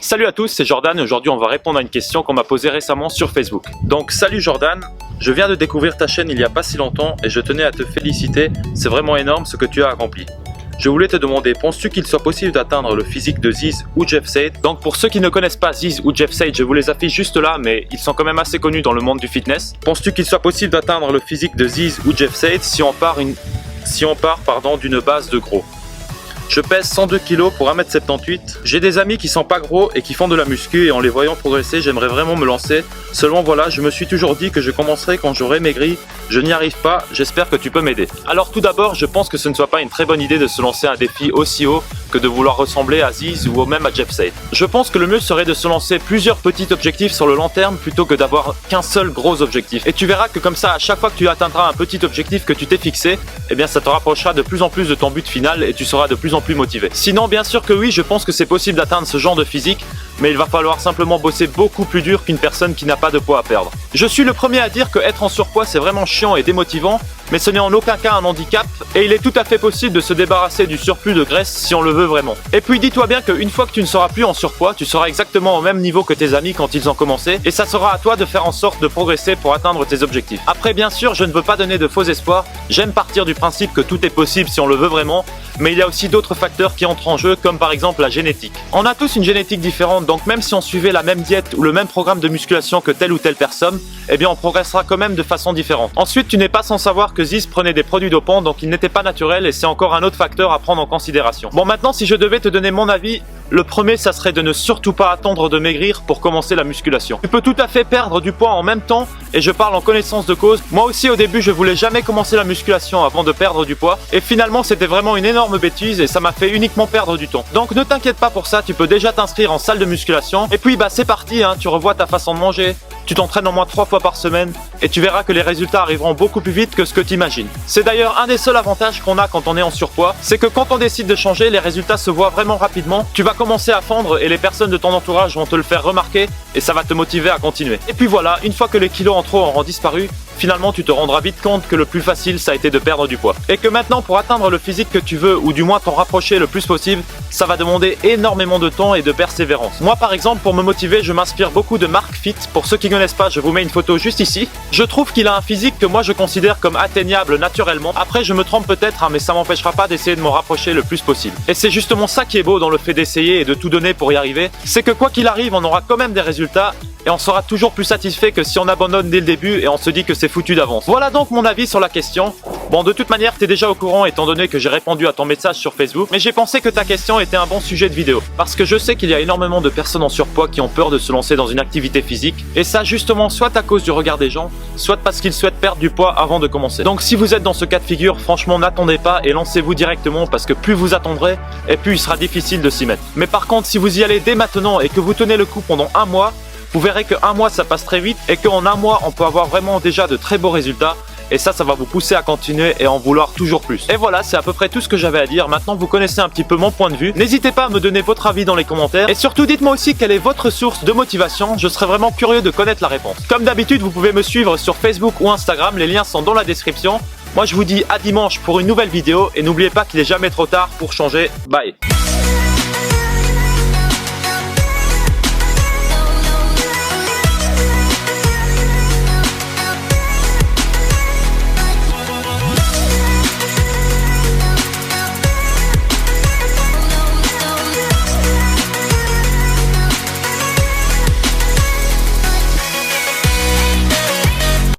Salut à tous, c'est Jordan et aujourd'hui on va répondre à une question qu'on m'a posée récemment sur Facebook. Donc salut Jordan, je viens de découvrir ta chaîne il y a pas si longtemps et je tenais à te féliciter, c'est vraiment énorme ce que tu as accompli. Je voulais te demander, penses-tu qu'il soit possible d'atteindre le physique de Ziz ou Jeff Said? Donc pour ceux qui ne connaissent pas Ziz ou Jeff Said, je vous les affiche juste là, mais ils sont quand même assez connus dans le monde du fitness. Penses-tu qu'il soit possible d'atteindre le physique de Ziz ou Jeff Said si on part d'une base de gros? Je pèse 102 kg pour 1m78. J'ai des amis qui sont pas gros et qui font de la muscu et en les voyant progresser, j'aimerais vraiment me lancer. Seulement voilà, je me suis toujours dit que je commencerai quand j'aurai maigri. Je n'y arrive pas, j'espère que tu peux m'aider. Alors tout d'abord, je pense que ce ne soit pas une très bonne idée de se lancer un défi aussi haut que de vouloir ressembler à Ziz ou même à Jeff Said. Je pense que le mieux serait de se lancer plusieurs petits objectifs sur le long terme plutôt que d'avoir qu'un seul gros objectif. Et tu verras que comme ça, à chaque fois que tu atteindras un petit objectif que tu t'es fixé, eh bien ça te rapprochera de plus en plus de ton but final et tu seras de plus en plus motivé. Sinon, bien sûr que oui, je pense que c'est possible d'atteindre ce genre de physique, mais il va falloir simplement bosser beaucoup plus dur qu'une personne qui n'a pas de poids à perdre. Je suis le premier à dire que être en surpoids c'est vraiment chiant et démotivant, mais ce n'est en aucun cas un handicap et il est tout à fait possible de se débarrasser du surplus de graisse si on le veut vraiment. Et puis dis-toi bien qu'une fois que tu ne seras plus en surpoids, tu seras exactement au même niveau que tes amis quand ils ont commencé et ça sera à toi de faire en sorte de progresser pour atteindre tes objectifs. Après bien sûr, je ne veux pas donner de faux espoirs, j'aime partir du principe que tout est possible si on le veut vraiment, mais il y a aussi d'autres facteurs qui entrent en jeu comme par exemple la génétique. On a tous une génétique différente, donc même si on suivait la même diète ou le même programme de musculation que telle ou telle personne, eh bien on progressera quand même de façon différente. Ensuite, tu n'es pas sans savoir que Ziz prenait des produits dopants, donc il n'était pas naturel et c'est encore un autre facteur à prendre en considération. Bon, maintenant si je devais te donner mon avis, le premier ça serait de ne surtout pas attendre de maigrir pour commencer la musculation. Tu peux tout à fait perdre du poids en même temps et je parle en connaissance de cause. Moi aussi au début je voulais jamais commencer la musculation avant de perdre du poids et finalement c'était vraiment une énorme bêtise et ça m'a fait uniquement perdre du temps. Donc ne t'inquiète pas pour ça, tu peux déjà t'inscrire en salle de musculation et puis bah c'est parti, tu revois ta façon de manger, tu t'entraînes au moins 3 fois par semaine et tu verras que les résultats arriveront beaucoup plus vite que ce que tu imagines. C'est d'ailleurs un des seuls avantages qu'on a quand on est en surpoids, c'est que quand on décide de changer, les résultats se voient vraiment rapidement. Tu vas commencer à fondre et les personnes de ton entourage vont te le faire remarquer et ça va te motiver à continuer. Et puis voilà, une fois que les kilos en trop auront disparu, finalement tu te rendras vite compte que le plus facile ça a été de perdre du poids. Et que maintenant pour atteindre le physique que tu veux ou du moins t'en rapprocher le plus possible, ça va demander énormément de temps et de persévérance. Moi par exemple pour me motiver je m'inspire beaucoup de Mark Fit. Pour ceux qui ne connaissent pas, je vous mets une photo juste ici. Je trouve qu'il a un physique que moi je considère comme atteignable naturellement. Après je me trompe peut-être mais ça m'empêchera pas d'essayer de m'en rapprocher le plus possible. Et c'est justement ça qui est beau dans le fait d'essayer et de tout donner pour y arriver. C'est que quoi qu'il arrive on aura quand même des résultats et on sera toujours plus satisfait que si on abandonne dès le début et on se dit que c'est foutu d'avance. Voilà donc mon avis sur la question. Bon, de toute manière, t'es déjà au courant étant donné que j'ai répondu à ton message sur Facebook, mais j'ai pensé que ta question était un bon sujet de vidéo. Parce que je sais qu'il y a énormément de personnes en surpoids qui ont peur de se lancer dans une activité physique, et ça justement soit à cause du regard des gens, soit parce qu'ils souhaitent perdre du poids avant de commencer. Donc si vous êtes dans ce cas de figure, franchement n'attendez pas et lancez-vous directement parce que plus vous attendrez, et plus il sera difficile de s'y mettre. Mais par contre, si vous y allez dès maintenant et que vous tenez le coup pendant un mois, vous verrez que un mois ça passe très vite et qu'en un mois on peut avoir vraiment déjà de très beaux résultats et ça va vous pousser à continuer et en vouloir toujours plus. Et voilà, c'est à peu près tout ce que j'avais à dire. Maintenant vous connaissez un petit peu mon point de vue. N'hésitez pas à me donner votre avis dans les commentaires et surtout dites-moi aussi quelle est votre source de motivation, je serais vraiment curieux de connaître la réponse. Comme d'habitude vous pouvez me suivre sur Facebook ou Instagram, les liens sont dans la description. Moi je vous dis à dimanche pour une nouvelle vidéo et n'oubliez pas qu'il est jamais trop tard pour changer. Bye.